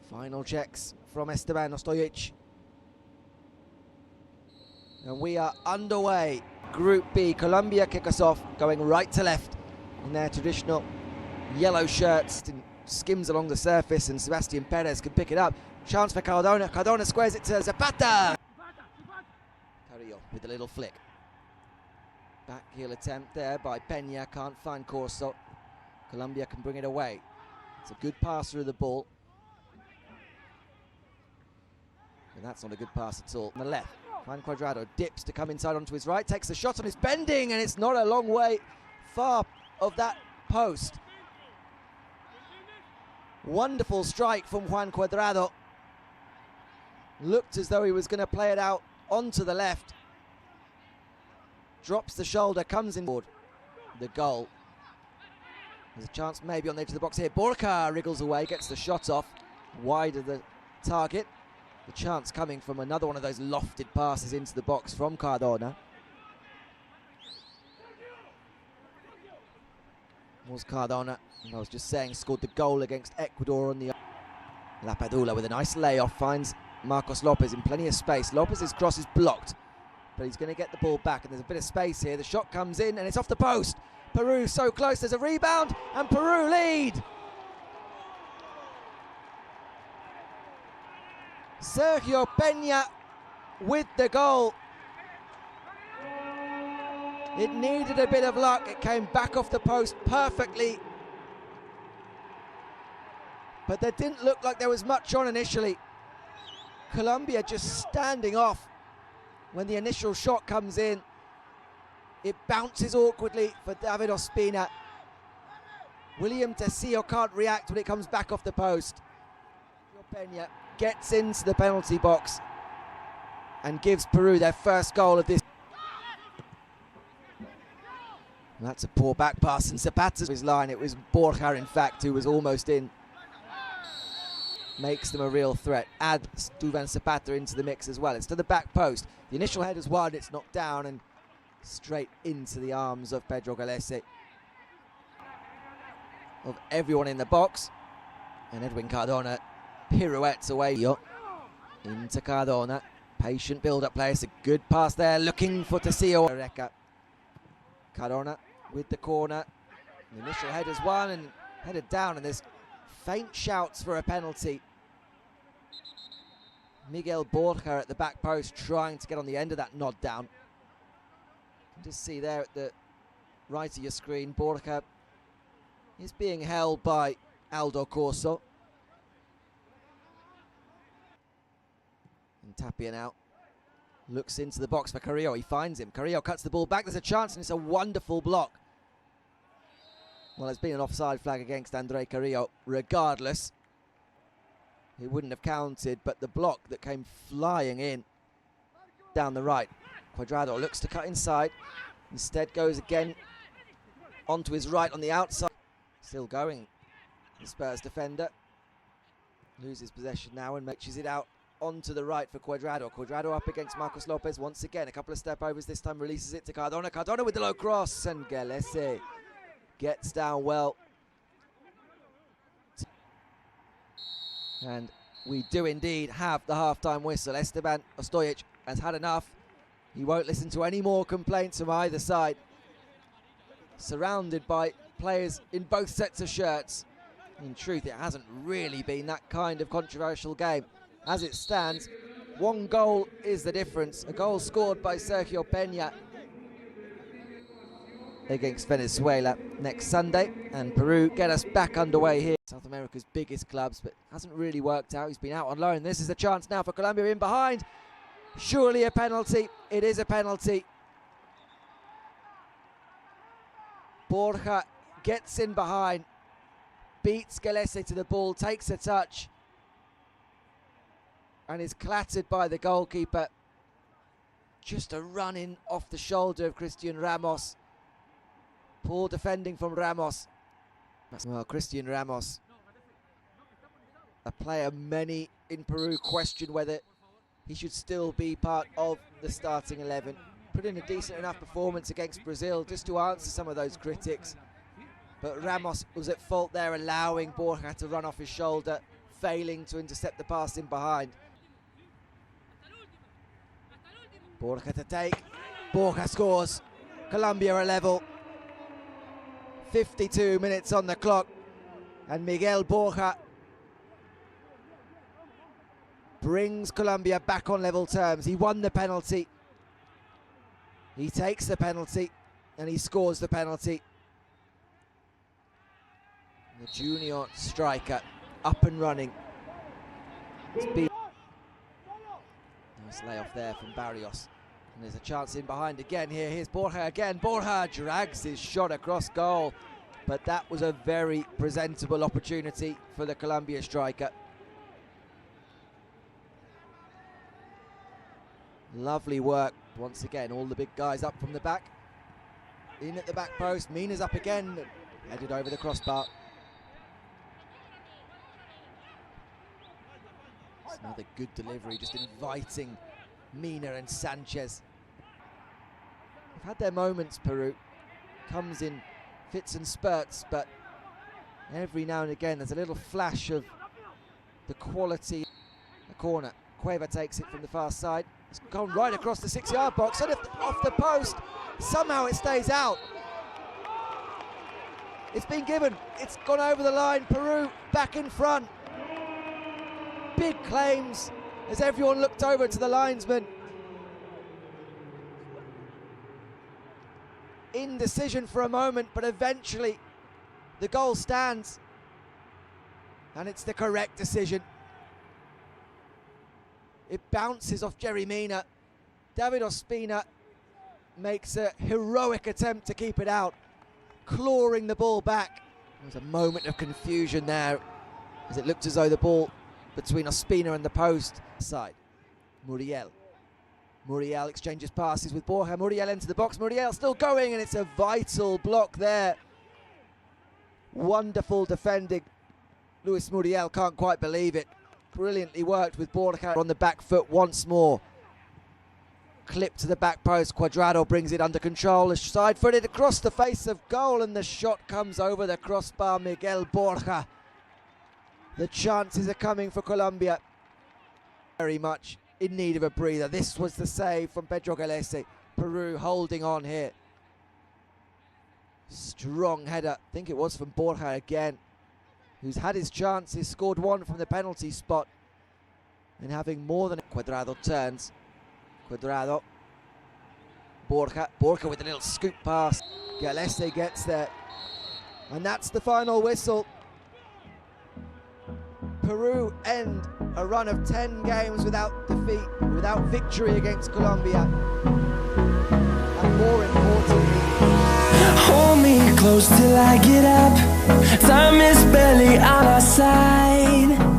Final checks from Esteban Ostojic. And we are underway. Group B, Colombia kick us off, going right to left in their traditional yellow shirts. Skims along the surface and Sebastian Perez can pick it up. Chance for Cardona. Cardona squares it to Zapata. Carrillo with a little flick. Back heel attempt there by Peña. Can't find Corso. Colombia can bring it away. It's a good pass through the ball. And that's not a good pass at all. On the left, Juan Cuadrado dips to come inside onto his right, takes the shot on his bending, and it's not a long way far of that post. Wonderful strike from Juan Cuadrado. Looked as though he was going to play it out onto the left. Drops the shoulder, comes in board. The goal. There's a chance maybe on the edge of the box here. Borja wriggles away, gets the shot off. Wide of the target. The chance coming from another one of those lofted passes into the box from Cardona. Was Cardona, I was just saying, scored the goal against Ecuador on the... Lapadula with a nice layoff finds Marcos Lopez in plenty of space. Lopez's cross is blocked, but he's going to get the ball back, and there's a bit of space here. The shot comes in, and it's off the post. Peru so close, there's a rebound, and Peru lead. Sergio Peña with the goal. It needed a bit of luck. It came back off the post perfectly. But there didn't look like there was much on initially. Colombia just standing off when the initial shot comes in. It bounces awkwardly for David Ospina. William Tecillo can't react when it comes back off the post. Peña gets into the penalty box and gives Peru their first goal of this. And that's a poor back pass, and Zapata's his line. It was Borja, in fact, who was almost in. Makes them a real threat. Add Duvan Zapata into the mix as well. It's to the back post. The initial header's wide, it's knocked down and straight into the arms of Pedro Galese. Of everyone in the box. And Edwin Cardona pirouettes away. Into Cardona. Patient build-up play. It's a good pass there. Looking for Tecillo. Cardona with the corner. The initial header's won and headed down, and there's faint shouts for a penalty. Miguel Borja at the back post trying to get on the end of that nod down. You can just see there at the right of your screen, Borja is being held by Aldo Corso. And Tapia now looks into the box for Carrillo. He finds him. Carrillo cuts the ball back. There's a chance, and it's a wonderful block. Well, there's been an offside flag against André Carrillo. Regardless, he wouldn't have counted, but the block that came flying in down the right. Cuadrado looks to cut inside. Instead goes again onto his right on the outside. Still going, the Spurs defender. Loses possession now and matches it out onto the right for Cuadrado. Cuadrado up against Marcos Lopez once again. A couple of step overs this time, releases it to Cardona. Cardona with the low cross, and Galese gets down well. And we do indeed have the half-time whistle. Esteban Ostojic has had enough. He won't listen to any more complaints from either side. Surrounded by players in both sets of shirts. In truth, it hasn't really been that kind of controversial game. As it stands, one goal is the difference. A goal scored by Sergio Peña against Venezuela next Sunday, and Peru get us back underway here. South America's biggest clubs, but hasn't really worked out. He's been out on loan. This is a chance now for Colombia in behind. Surely a penalty. It is a penalty. Borja gets in behind, beats Galese to the ball, takes a touch, and is clattered by the goalkeeper. Just a run in off the shoulder of Cristian Ramos. Poor defending from Ramos. Well, Cristian Ramos, a player many in Peru question whether he should still be part of the starting 11. Put in a decent enough performance against Brazil just to answer some of those critics. But Ramos was at fault there, allowing Borja to run off his shoulder failing to intercept the pass in behind. Borja to take. Borja scores. Colombia are level. 52 minutes on the clock. And Miguel Borja brings Colombia back on level terms. He won the penalty. He takes the penalty and he scores the penalty. The junior striker up and running. Nice layoff there from Barrios. And there's a chance in behind again here. Here's Borja again. Borja drags his shot across goal. But that was a very presentable opportunity for the Colombia striker. Lovely work. Once again, all the big guys up from the back. In at the back post. Mina's up again. Headed over the crossbar. It's another good delivery, just inviting Mina and Sanchez. They've had their moments, Peru. Comes in fits and spurts, but every now and again there's a little flash of the quality. The corner. Cueva takes it from the far side. It's gone right across the 6-yard box, and off the post. Somehow it stays out. It's been given. It's gone over the line. Peru back in front. Big claims as everyone looked over to the linesman. Indecision for a moment, but eventually the goal stands. And it's the correct decision. It bounces off Jerry Mina. David Ospina makes a heroic attempt to keep it out, clawing the ball back. There was a moment of confusion there as it looked as though the ball between Ospina and the post side. Muriel exchanges passes with Borja. Muriel into the box. Muriel still going, and it's a vital block there. Wonderful defending. Luis Muriel can't quite believe it. Brilliantly worked with Borja on the back foot once more. Clip to the back post. Cuadrado brings it under control. Side-footed across the face of goal, and the shot comes over the crossbar. Miguel Borja. The chances are coming for Colombia. Very much in need of a breather. This was the save from Pedro Galese. Peru holding on here. Strong header. I think it was from Borja again, who's had his chances, scored one from the penalty spot, and having more than Cuadrado turns. Cuadrado. Borja with a little scoop pass. Galese gets there. And that's the final whistle. Peru end a run of 10 games without defeat, without victory against Colombia. And more importantly, hold me close till I get up. Time is barely on our side.